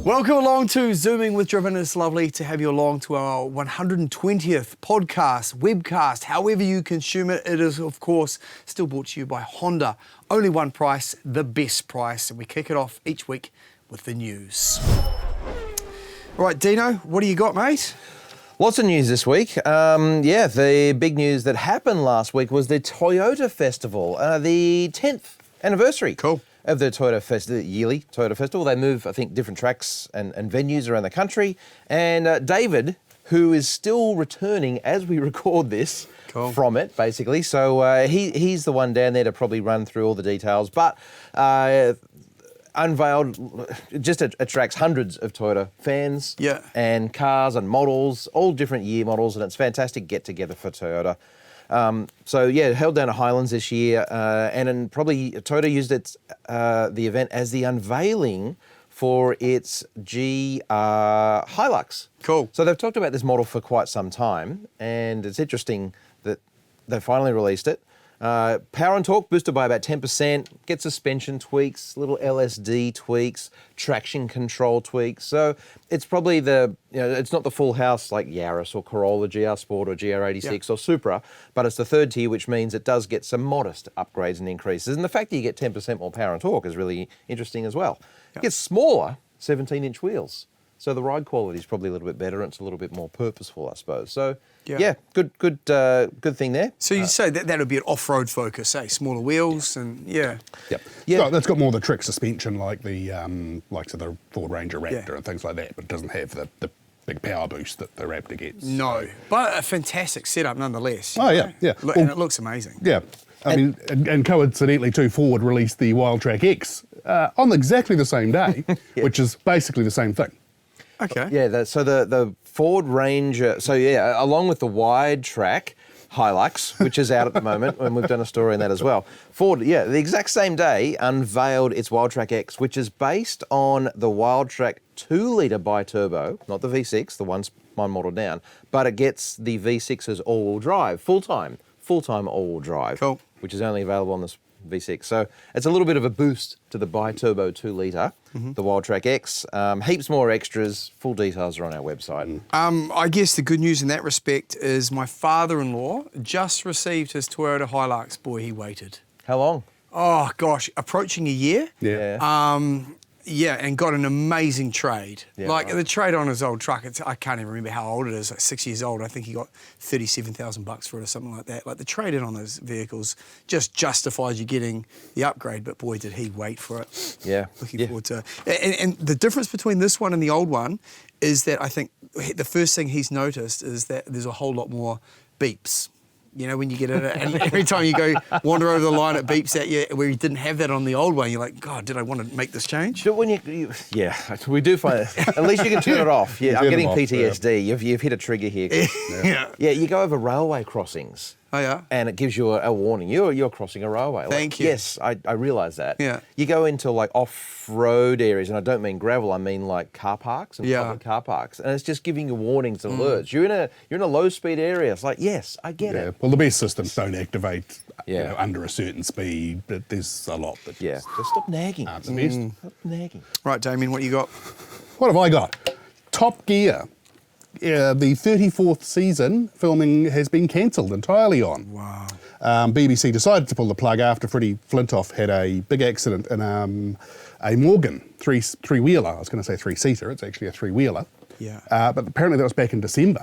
Welcome along to Zooming with Driven. It's lovely to have you along to our 120th podcast, webcast, however you consume it. It is, of course, still brought to you by Honda. Only one price, the best price. And we kick it off each week with the news. All right, Dino, what do you got, mate? Lots of news this week. The big news that happened last week was the Toyota Festival, the 10th anniversary. Cool. Of the Toyota Festival, the yearly Toyota Festival. They move, I think, different tracks and venues around the country. And David, who is still returning as we record this from it, basically. So he's the one down there to probably run through all the details. But unveiled, just attracts hundreds of Toyota fans and cars and models, all different year models. And it's a fantastic get-together for Toyota. Held down to Highlands this year, and then probably Toyota used the event as the unveiling for its GR Hilux. Cool. So they've talked about this model for quite some time, and it's interesting that they finally released it. Power and torque boosted by about 10%, get suspension tweaks, little LSD tweaks, traction control tweaks. So it's probably it's not the full house like Yaris or Corolla, GR Sport or GR86 or Supra, but it's the third tier, which means it does get some modest upgrades and increases. And the fact that you get 10% more power and torque is really interesting as well. It gets smaller 17-inch wheels. So the ride quality is probably a little bit better and it's a little bit more purposeful, I suppose. So, good thing there. So you say that would be an off-road focus, smaller wheels and That's got more of the trick suspension like the likes of the Ford Ranger Raptor and things like that, but it doesn't have the big power boost that the Raptor gets. No, but a fantastic setup nonetheless. Oh, yeah. And it looks amazing. Yeah. I mean, coincidentally too, Ford released the Wildtrak X on exactly the same day, which is basically the same thing. Okay. Yeah, so the Ford Ranger, along with the Wildtrak Hilux, which is out at the moment, and we've done a story on that as well. Ford, the exact same day, unveiled its Wildtrak X, which is based on the Wildtrak 2-litre bi-turbo, not the V6, the one model down, but it gets the V6's all-wheel drive, full-time all-wheel drive, which is only available on this V6. So it's a little bit of a boost to the bi-turbo 2-litre, the Wildtrak X. Heaps more extras. Full details are on our website. I guess the good news in that respect is my father-in-law just received his Toyota Hilux. Boy, he waited. How long? Oh, gosh, approaching a year. And got an amazing trade. The trade on his old truck, I can't even remember how old it is, like 6 years old. I think he got $37,000 for it or something like that. Like the trade-in on those vehicles just justifies you getting the upgrade, but boy, did he wait for it. Looking forward to it. And the difference between this one and the old one is that I think the first thing he's noticed is that there's a whole lot more beeps. You know, when you get in it, and every time you go wander over the line, it beeps at you, where you didn't have that on the old one. You're like, God, did I want to make this change? But when we do find it. At least you can turn it off. Yeah, I'm getting PTSD. You've hit a trigger here. You go over railway crossings. Oh, yeah? And it gives you a warning. You're crossing a railway. Thank you. Yes, I realise that. Yeah. You go into like off-road areas, and I don't mean gravel, I mean like car parks and public car parks. And it's just giving you warnings and alerts. You're in a low-speed area. It's like, yes, I get it. Well, the best systems don't activate under a certain speed, but there's a lot that just stop nagging. The best. Stop nagging. Right, Damien, what you got? What have I got? Top Gear. The 34th season filming has been cancelled entirely on. Wow. BBC decided to pull the plug after Freddie Flintoff had a big accident in a Morgan three-wheeler. I was going to say three-seater. It's actually a three-wheeler. Yeah. But apparently that was back in December.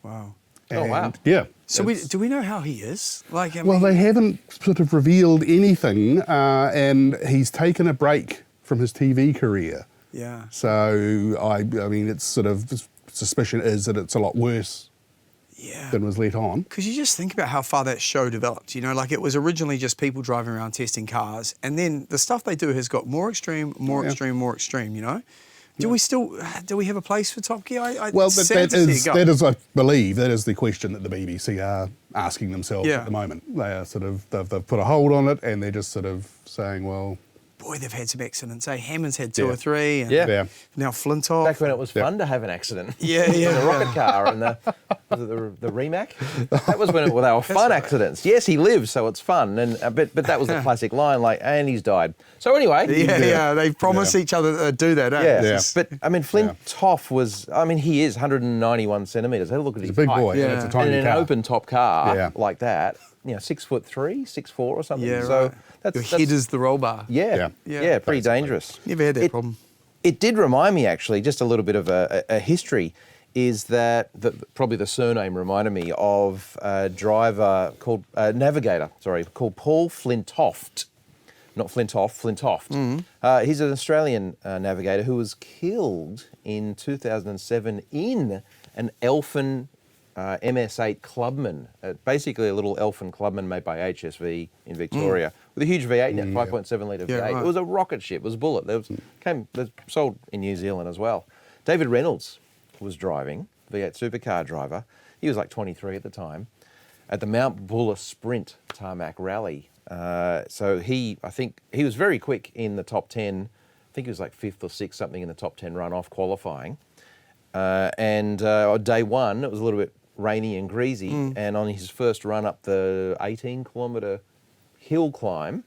Wow. And, yeah. So do we know how he is? Well, they haven't sort of revealed anything, and he's taken a break from his TV career. Yeah. So, I mean, it's sort of... suspicion is that it's a lot worse than was let on. Because you just think about how far that show developed. You know, like it was originally just people driving around testing cars, and then the stuff they do has got more extreme, you know? Do we have a place for Top Gear? That is, I believe, that is the question that the BBC are asking themselves at the moment. They are they've put a hold on it, and they're just sort of saying, well, boy, they've had some accidents. Hammond's had 2 Yeah. or 3. And Yeah. now Flintoff. Back when it was fun to have an accident. Yeah. The rocket car and the Rimac. That was when they were fun accidents. Yes, he lives, so it's fun. And but that was the classic line, like, and he's died. So anyway. Yeah. They promise each other that they'd do that. Yeah. But I mean, Flintoff was. I mean, he is 191 centimetres. Have a look at his It's a big height. boy. Yeah. And it's a tiny And in car. an open top car Yeah. like that, 6'3", 6'4", or something. Yeah, so right. that's Your head is the roll bar. yeah, pretty dangerous. Never had that problem. It did remind me, actually, just a little bit of a history, is that probably the surname reminded me of a driver called navigator, called Paul Flintoft. Not Flintoff, Flintoft. He's an Australian navigator who was killed in 2007 in an Elfin MS8 Clubman, basically a little Elfin Clubman made by HSV in Victoria, with a huge V8 in it, 5.7 litre V8. right. It was a rocket ship, it was a bullet. They sold in New Zealand as well. David Reynolds was driving, V8 supercar driver. He was like 23 at the time, at the Mount Buller Sprint Tarmac Rally. So I think he was very quick in the top 10. I think he was like 5th or 6th, something in the top 10 run-off qualifying. And on day one, it was a little bit rainy and greasy, and on his first run up the 18-kilometre hill climb,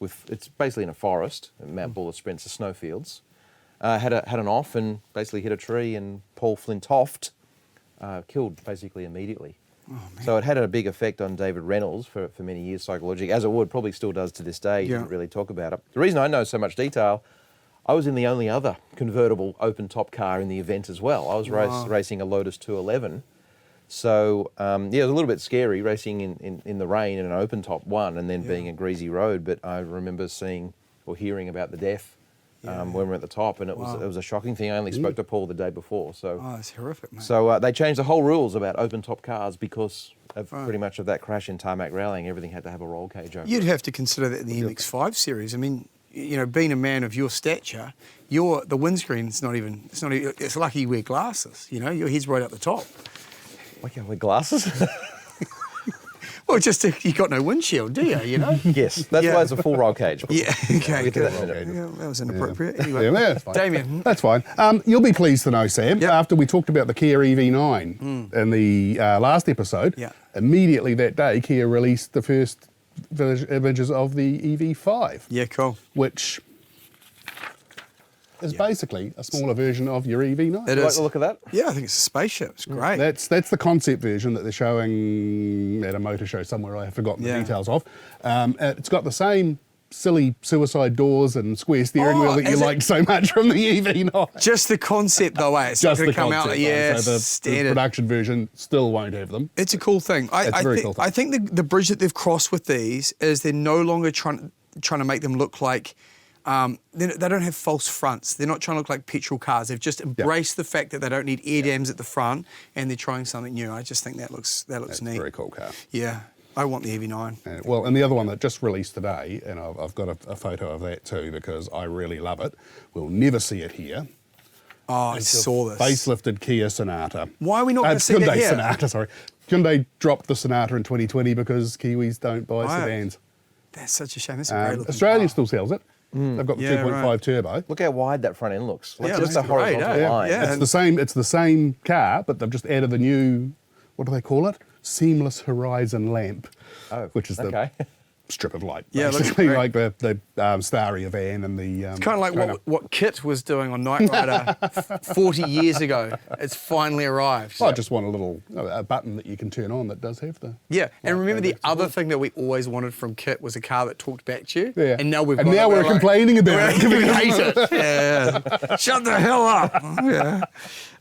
it's basically in a forest, Mount Buller Sprint's the snowfields, had an off and basically hit a tree, and Paul Flintoft killed basically immediately. So it had a big effect on David Reynolds for many years psychologically, as it would, probably still does to this day. He didn't really talk about it. The reason I know so much detail, I was in the only other convertible open-top car in the event as well. I was racing a Lotus 211. So, it was a little bit scary racing in the rain in an open-top one and then being a greasy road. But I remember seeing or hearing about the death when we were at the top, and it was a shocking thing. I only spoke to Paul the day before. So, It's horrific, mate. So they changed the whole rules about open-top cars because of pretty much of that crash in tarmac rallying. Everything had to have a roll cage over. You'd have to consider that in the MX-5 series. I mean, being a man of your stature, the windscreen's it's lucky you wear glasses, your head's right up the top. Like with glasses? Well, you got no windshield, do you, Yes, that's why it's a full roll cage. Yeah, okay, We'll get to good. that in a minute. Yeah, that was inappropriate. Anyway, Yeah, that's fine. Damien. That's fine. You'll be pleased to know, Sam, after we talked about the Kia EV9 in the last episode, immediately that day, Kia released the first images of the EV5. Yeah, cool. Which is basically a smaller version of your EV9. It You like is. the look of that? Yeah, I think it's a spaceship. It's great. That's the concept version that they're showing at a motor show somewhere I have forgotten the details of. It's got the same silly suicide doors and square steering wheel that you liked so much from the EV9. Just the concept, though, it's Just not the going to come out. concept, Yeah, so the standard. production version still won't have them. It's a cool thing. It's a very cool thing. I think the bridge that they've crossed with these is they're no longer trying to make them look like they don't have false fronts. They're not trying to look like petrol cars. They've just embraced the fact that they don't need air dams at the front, and they're trying something new. I just think that looks It's neat. a very cool car. Yeah, I want the EV9. Well, and the other one that just released today, and I've got a photo of that too because I really love it. We'll never see it here. Oh, I saw this. Facelifted Kia Sonata. Why are we not going to see that Hyundai here? Sonata, sorry. Hyundai dropped the Sonata in 2020 because Kiwis don't buy sedans. That's such a shame. That's a great looking Australia car. still sells it. They've got the 2.5 turbo. Look how wide that front end looks. Like Yeah, just a that's great, horizontal eh? line. Yeah. It's the same car, but they've just added the new, what do they call it? Seamless horizon lamp, which is the strip of light. Yeah, it looks basically great. like the Staria van and the. It's kind of like what Kit was doing on Knight Rider 40 years ago. It's finally arrived. Well, I just want a button that you can turn on that does have the. Yeah, and remember the other thing that we always wanted from Kit was a car that talked back to you. Yeah. And now we're complaining about it. We hate it. Yeah. Shut the hell up.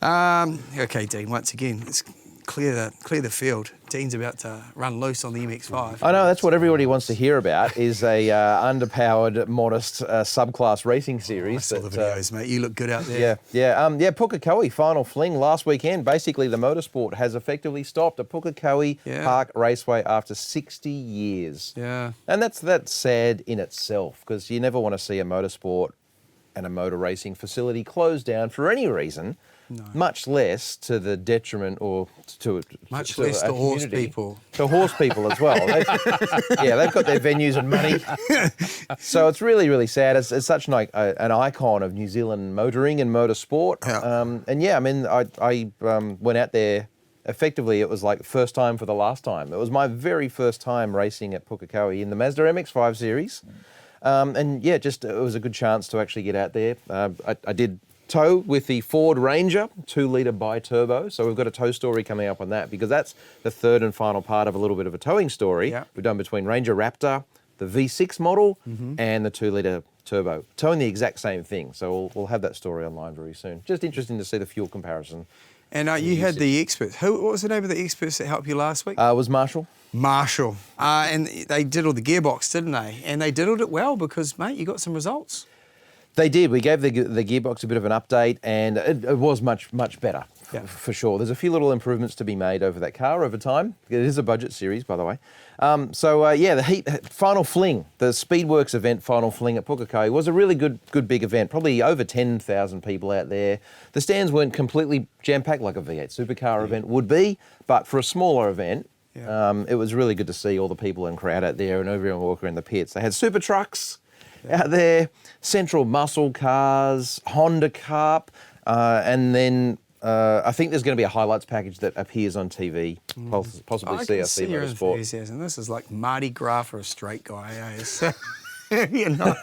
Yeah. Okay, Dean. Once again, let's clear the field. Dean's about to run loose on the MX-5. I know, that's what everybody wants to hear about, is a underpowered, modest subclass racing I series. saw the videos, mate. You look good out there. Pukekohe, final fling last weekend. Basically, the motorsport has effectively stopped at Pukekohe Park Raceway after 60 years. Yeah. And that's sad in itself, because you never want to see a motorsport and a motor racing facility closed down for any reason. much less to the detriment or to Much to less a to horse community. people. To horse people as well. They've got their venues and money. So it's really, really sad. It's such an icon of New Zealand motoring and motorsport. I went out there. Effectively, it was like the first time for the last time. It was my very first time racing at Pukekohe in the Mazda MX-5 series. It was a good chance to actually get out there. I did tow with the Ford Ranger 2-litre bi-turbo. So we've got a tow story coming up on that because that's the third and final part of a little bit of a towing story we've done between Ranger Raptor, the V6 model, and the 2-litre turbo. Towing the exact same thing. So we'll have that story online very soon. Just interesting to see the fuel comparison. And you had the experts. What was the name of the experts that helped you last week? Was Marshall. Marshall. And they diddled the gearbox, didn't they? And they diddled it well because, mate, you got some results. They did. We gave the gearbox a bit of an update, and it was much, much better, for sure. There's a few little improvements to be made over that car over time. It is a budget series, by the way. The final fling, the Speedworks event final fling at Pukekohe was a really good big event. Probably over 10,000 people out there. The stands weren't completely jam-packed like a V8 supercar event would be, but for a smaller event, it was really good to see all the people and crowd out there and everyone walking in the pits. They had super trucks out there, Central Muscle cars, Honda Cup, and then I think there's going to be a highlights package that appears on TV, possibly CRC Motorsport. Enthusiasm. This is like Mardi Gras for a straight guy, you know.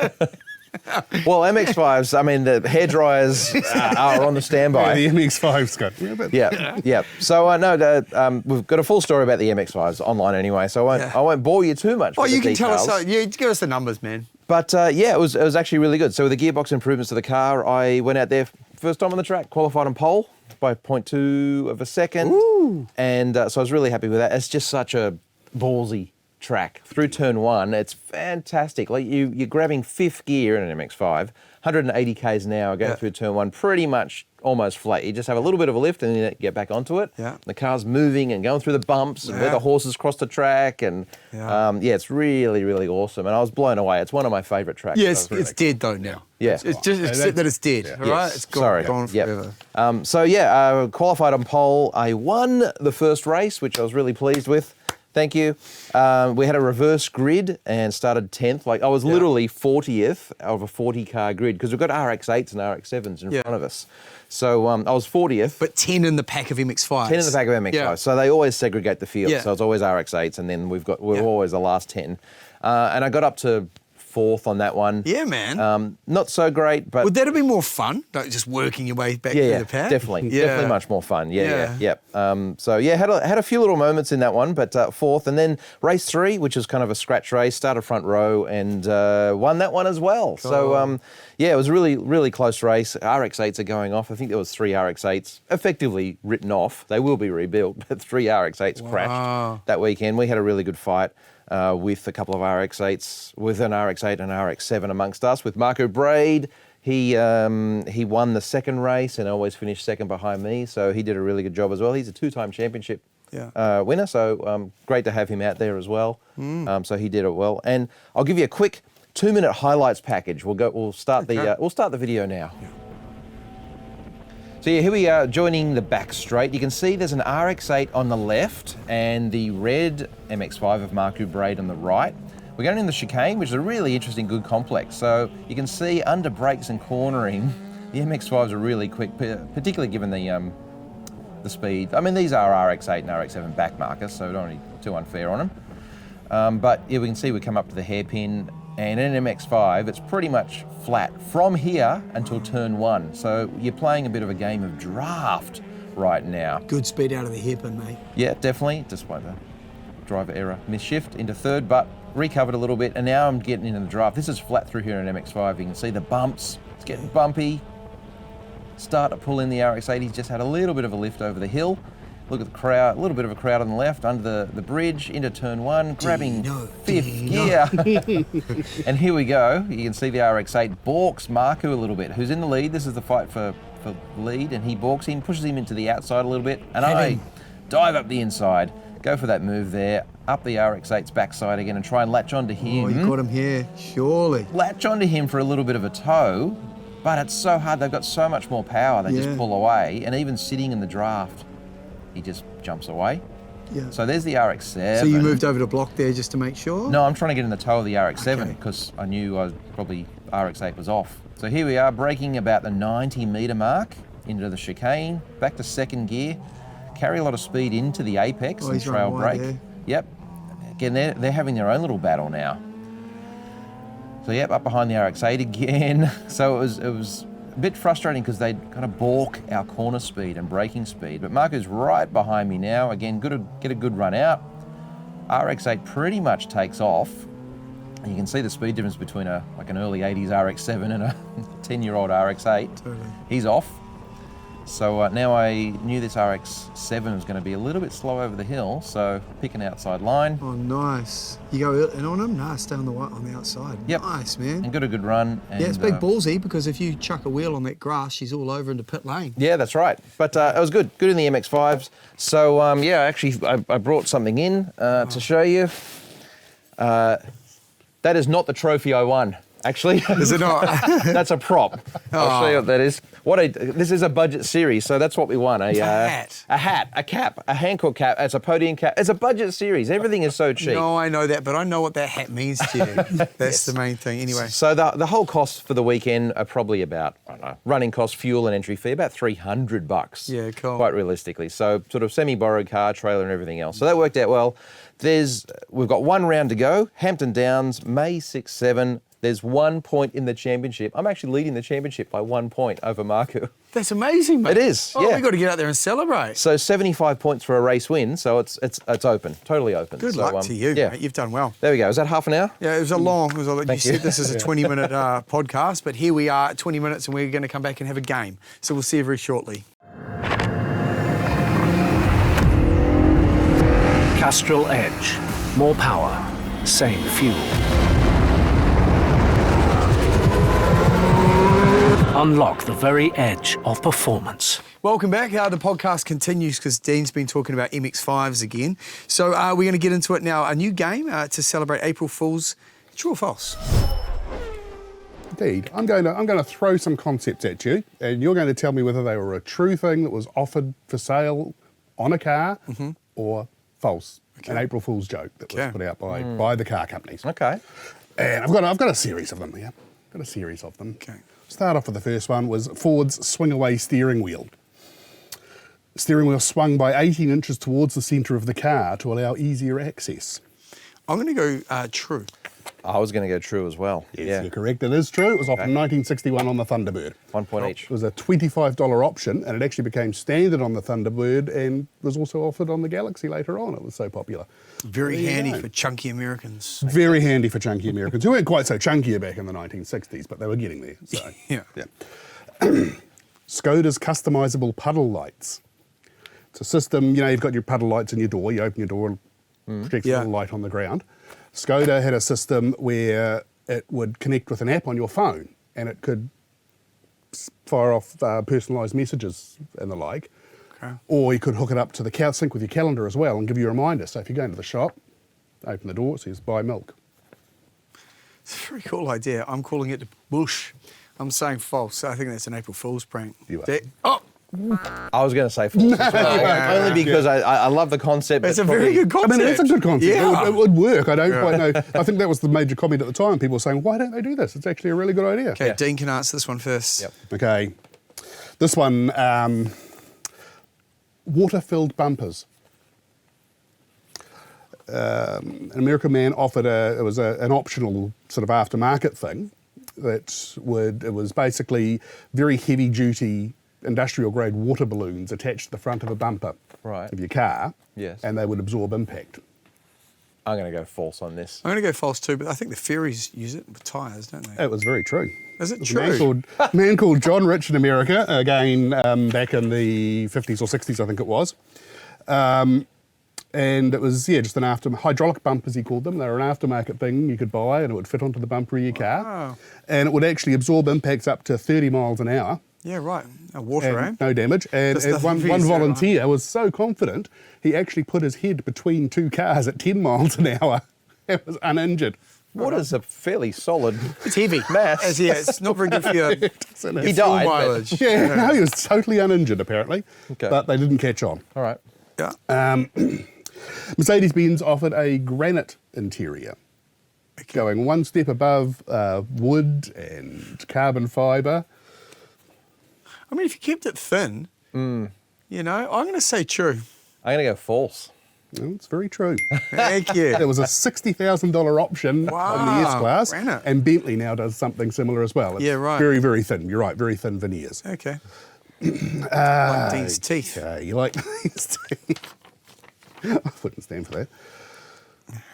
Well, MX-5s, I mean, the hairdryers are on the standby. The MX-5's got. Yeah. So we've got a full story about the MX-5s online anyway, so I won't bore you too much. You can details. tell us. Give us the numbers, man. But it was actually really good. So with the gearbox improvements to the car, I went out there first time on the track, qualified on pole by 0.2 of a second. Ooh. And so I was really happy with that. It's just such a ballsy track. Through turn one, it's fantastic. Like you're grabbing fifth gear in an MX-5, 180 k's an hour going through turn one, pretty much almost flat. You just have a little bit of a lift and then get back onto it. Yeah. The car's moving and going through the bumps and where the horses cross the track. And it's really, really awesome. And I was blown away. It's one of my favourite tracks. Yeah, it's dead though now. Yeah. It's just accept that it's dead, all right? It's gone forever. Qualified on pole. I won the first race, which I was really pleased with. Thank you. We had a reverse grid and started 10th. Like I was literally 40th of a 40-car grid because we've got RX-8s and RX-7s in front of us. So I was 40th. But 10 in the pack of MX-5s. 10 in the pack of MX-5s. Yeah. So they always segregate the field. Yeah. So it's always RX-8s and then we're always the last 10. And I got up to 4th on that one. Yeah, man. Not so great, but... Would that have been more fun? Like just working your way back through the pack? Definitely. Definitely much more fun. Had a few little moments in that one, but 4th. And then race 3, which was kind of a scratch race, started front row and won that one as well. Cool. So, it was a really, really close race. RX-8s are going off. I think there was 3 RX-8s effectively written off. They will be rebuilt, but 3 RX-8s crashed that weekend. We had a really good fight. With a couple of RX-8s, with an RX-8 and an RX-7 amongst us. With Marco Braid, he won the second race and always finished second behind me, so he did a really good job as well. He's a 2-time championship winner, so great to have him out there as well. So he did it well. And I'll give you a quick 2-minute highlights package. We'll start the video now. Yeah. So here we are joining the back straight. You can see there's an RX-8 on the left and the red MX-5 of Marco Braid on the right. We're going in the chicane, which is a really interesting, good complex. So you can see under brakes and cornering, the MX-5s are really quick, particularly given the speed. I mean, these are RX-8 and RX-7 back markers, so don't be too unfair on them. But we can see we come up to the hairpin. And in an MX-5, it's pretty much flat from here until turn 1. So you're playing a bit of a game of draft right now. Good speed out of the hairpin, mate. Yeah, definitely, despite the driver error. Misshift into third, but recovered a little bit. And now I'm getting into the draft. This is flat through here in an MX-5. You can see the bumps. It's getting bumpy. Start to pull in the RX-8. He's just had a little bit of a lift over the hill. Look at the crowd, a little bit of a crowd on the left, under the bridge, into turn 1, grabbing fifth gear. And here we go. You can see the RX-8 balks Marco a little bit, who's in the lead. This is the fight for lead, and he balks him, pushes him into the outside a little bit, and I dive up the inside, go for that move there, up the RX-8's backside again, and try and latch onto him. Oh, you got him here, surely. Latch onto him for a little bit of a tow, but it's so hard. They've got so much more power. They just pull away, and even sitting in the draft, he just jumps away. Yeah. So there's the RX-7. So you moved over to block there just to make sure? No, I'm trying to get in the toe of the RX-7 because I knew RX-8 was off. So here we are, braking about the 90 metre mark into the chicane, back to second gear, carry a lot of speed into the apex and trail brake. Yep. Again, they're having their own little battle now. So yep, up behind the RX-8 again. So it was a bit frustrating because they kind of balk our corner speed and braking speed. But Marco's right behind me now. Again, good to get a good run out. RX-8 pretty much takes off. And you can see the speed difference between an early 80s RX-7 and a 10-year-old RX-8. Totally. He's off. So now I knew this RX-7 was going to be a little bit slow over the hill, so pick an outside line. Oh, nice. You go in on him? Nah, stay on the outside. Yep. Nice, man. And got a good run. And, it's big ballsy because if you chuck a wheel on that grass, she's all over into pit lane. Yeah, that's right. But it was good. Good in the MX-5s. So, actually, I brought something in to show you. That is not the trophy I won. Actually, is it not? That's a prop. I'll show you what that is. This is a budget series, so that's what we won. A hat, a cap, a Hancock cap. It's a podium cap. It's a budget series. Everything is so cheap. No, I know that, but I know what that hat means to you. That's the main thing. Anyway. So the whole cost for the weekend are probably about, I don't know, running cost, fuel and entry fee, about $300. Yeah, cool. Quite realistically. So sort of semi-borrowed car, trailer and everything else. So that worked out well. We've got one round to go. Hampton Downs, May 6-7. There's 1 point in the championship. I'm actually leading the championship by 1 point over Marco. That's amazing, mate. It is, yeah. We've got to get out there and celebrate. So 75 points for a race win, so it's open, totally open. Good luck to you, mate. You've done well. There we go. Is that half an hour? Yeah, it was you said this is a 20-minute podcast, but here we are at 20 minutes and we're going to come back and have a game. So we'll see you very shortly. Castrol Edge. More power, same fuel. Unlock the very edge of performance. Welcome back. The podcast continues because Dean's been talking about MX-5s again. So we're going to get into it now. A new game to celebrate April Fool's. True or false? Indeed. I'm going to throw some concepts at you, and you're going to tell me whether they were a true thing that was offered for sale on a car or false. Okay. An April Fool's joke that was put out by the car companies. Okay. And I've got a series of them here. Okay. Start off with the first one was Ford's swing-away steering wheel. Steering wheel swung by 18 inches towards the centre of the car to allow easier access. I'm going to go true. I was going to go true as well. Yes, you're correct. It is true. It was offered in 1961 on the Thunderbird. 1 point each. It was a $25 option, and it actually became standard on the Thunderbird and was also offered on the Galaxy later on. It was so popular. Very handy for chunky Americans. Very handy for chunky Americans who weren't quite so chunky back in the 1960s, but they were getting there. So, yeah. Skoda's customisable puddle lights. It's a system, you've got your puddle lights in your door. You open your door and projects a little light on the ground. Skoda had a system where it would connect with an app on your phone and it could fire off personalised messages and the like. Okay. Or you could hook it up to the sync with your calendar as well and give you a reminder. So if you go into the shop, open the door, it says buy milk. It's a very cool idea. I'm calling it bush. I'm saying false. I think that's an April Fool's prank. You are. I was going to say false as well, only because I love the concept. It's a very good concept. I mean, it's a good concept. Yeah. It would work. I don't quite know. I think that was the major comment at the time. People were saying, why don't they do this? It's actually a really good idea. Okay, Dean can answer this one first. Yep. Okay. This one, water-filled bumpers. An American man offered it was an optional sort of aftermarket thing it was basically very heavy-duty industrial-grade water balloons attached to the front of a bumper of your car, and they would absorb impact. I'm going to go false on this. I'm going to go false too, but I think the ferries use it with tyres, don't they? It was very true. Is it true? A man called John Rich in America, again, back in the 50s or 60s, I think it was. And it was, just an hydraulic bumpers, he called them. They were an aftermarket thing you could buy, and it would fit onto the bumper of your car. And it would actually absorb impacts up to 30 miles an hour. Yeah, right. Water, and no damage. And one volunteer was so confident, he actually put his head between two cars at 10 miles an hour. It was uninjured. Water's a fairly solid It's heavy. mass. Yeah, it's not very good for your, He fuel died. but- mileage. Yeah, no, he was totally uninjured apparently, Okay. but they didn't catch on. All right. Yeah. Mercedes-Benz offered a granite interior, going one step above wood and carbon fibre. I mean, if you kept it thin, you know, I'm going to say true. I'm going to go false. Well, it's very true. Thank you. There was a $60,000 option on the Wow, S-Class, granite. and Bentley now does something similar as well. It's Yeah, right. very, very thin. You're right, very thin veneers. Okay. Like Dean's teeth. Okay, you like these teeth? I wouldn't stand for that.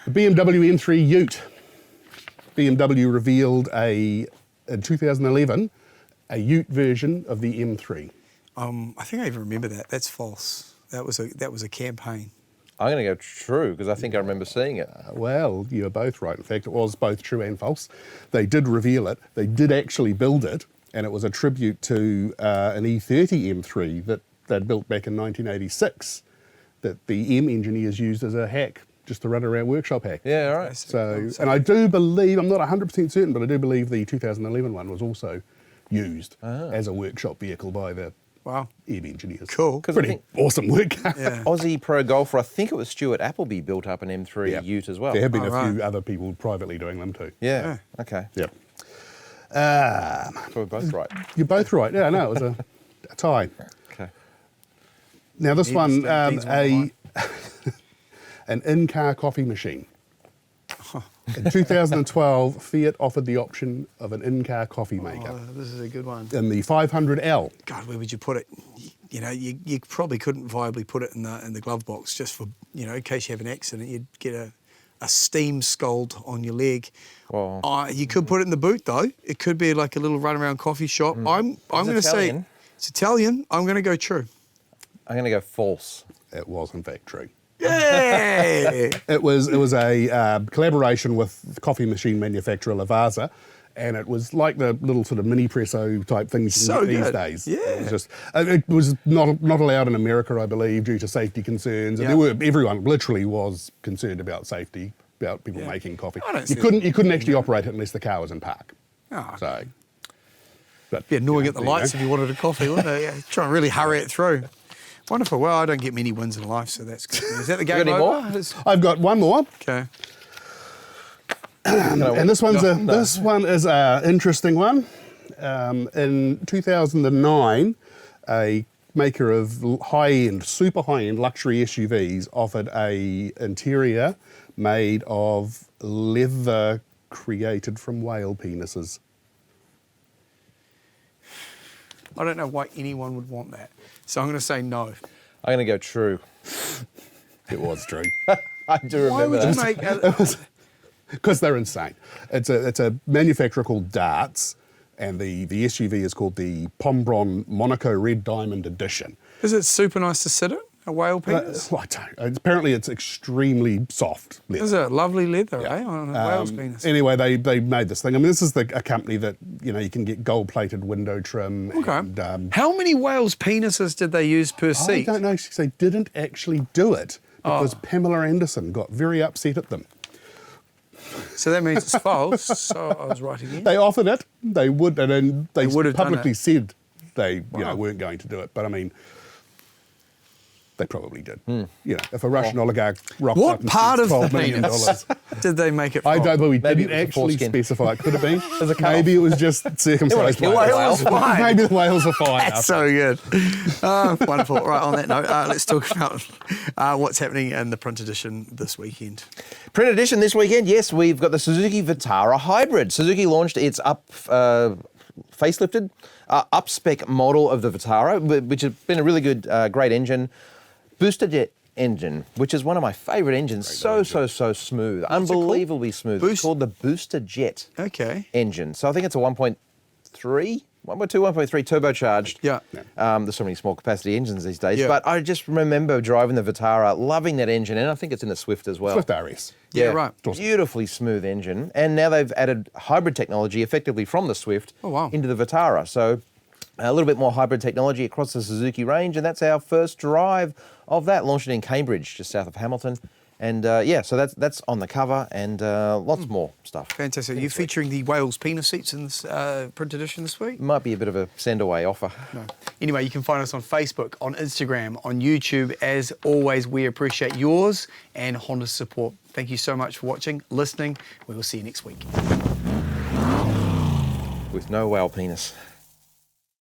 The BMW M3 Ute. BMW revealed in 2011 a Ute version of the M3. I think I even remember that. That's false. That was a campaign. I'm going to go true because I think I remember seeing it. Well, you're both right. In fact, it was both true and false. They did reveal it. They did actually build it, and it was a tribute to an E30 M3 that they'd built back in 1986 that the M engineers used as a hack, just to run around workshop hack. Yeah, all right. So, and I do believe, I'm not 100% certain, but I do believe the 2011 one was also used as a workshop vehicle by the Wow. M engineers. Cool. 'Cause I Pretty think- awesome work. Yeah. Aussie pro golfer, I think it was Stuart Appleby, built up an M3 Ute as well. There have been Oh, a right. few other people privately doing them too. Yeah. Okay. Yep. So we're both right. You're both right. Yeah, no, it was a tie. Okay. Now this one, Dean's one an in-car coffee machine. In 2012, Fiat offered the option of an in-car coffee maker Oh, this is a good one. in the 500L. God, where would you put it? You know, you probably couldn't viably put it in the glove box just for, you know, in case you have an accident, you'd get a steam scald on your leg. Well, You could put it in the boot though. It could be like a little run around coffee shop. I'm going to say Italian? it's Italian. I'm going to go true. I'm going to go false. It was in fact true. Yay! It was a collaboration with the coffee machine manufacturer Lavazza, and it was like the little sort of mini presso type things you So can get these good. days. Yeah. It was just it was not allowed in America, I believe, due to safety concerns. And Yeah. everyone literally was concerned about safety, about people Yeah. making coffee. I don't You see couldn't actually operate it unless the car was in park. Oh, So but, be annoying you at the know, there you lights go. if you wanted a coffee, wouldn't it? Yeah, try and really hurry it through. Wonderful. Well, I don't get many wins in life, so that's good. Is that the game got any more? over? I've got one more. Okay. And this one is an interesting one. In 2009, a maker of super high-end luxury SUVs offered a interior made of leather created from whale penises. I don't know why anyone would want that. So I'm going to say no. I'm going to go true. It was true. I do Why remember would that. you make Because they're insane. It's a manufacturer called Darts, and the SUV is called the Pombron Monaco Red Diamond Edition. Is it super nice to sit in? A whale penis? Well, I don't. Apparently, it's extremely soft leather. Is it lovely leather, eh? On a whale's penis. Anyway, they made this thing. I mean, this is a company that, you know, you can get gold-plated window trim. Okay. And, How many whales' penises did they use per I seat? don't know. They didn't actually do it because Pamela Anderson got very upset at them. So that means it's false. So I was right again. They offered it. They would, and then they would have done publicly it. said they, you know, Wow. weren't going to do it. But I mean, they probably did. You know, if a Russian oligarch rocks up What and part spends of the $12 million, penis did they make it I from? don't know. We Maybe didn't it was the actually foreskin. specify. It could have been. a cut-off. Maybe it was just circumcised kill a whales. whale. Fine. Maybe the whales are fine. That's so good. Wonderful. Right, on that note, let's talk about what's happening in the print edition this weekend. Print edition this weekend, yes, we've got the Suzuki Vitara Hybrid. Suzuki launched its facelifted, up-spec model of the Vitara, which has been a really good, great engine. Booster jet engine, which is one of my favourite engines. So smooth. Unbelievably smooth. It's called the Booster Jet Okay. engine. So I think it's a 1.3, 1.2, 1.3 turbocharged. Yeah. There's so many small capacity engines these days. Yeah. But I just remember driving the Vitara, loving that engine, and I think it's in the Swift as well. Swift RS. Yeah, right. Beautifully smooth engine. And now they've added hybrid technology effectively from the Swift Oh, wow. into the Vitara. So a little bit more hybrid technology across the Suzuki range, and that's our first drive of that. Launched it in Cambridge, just south of Hamilton. And so that's on the cover, and lots more stuff. Fantastic. Are you featuring the Wales penis seats in this print edition this week? Might be a bit of a send-away offer. No. Anyway, you can find us on Facebook, on Instagram, on YouTube. As always, we appreciate yours and Honda's support. Thank you so much for watching, listening. We will see you next week. With no whale penis.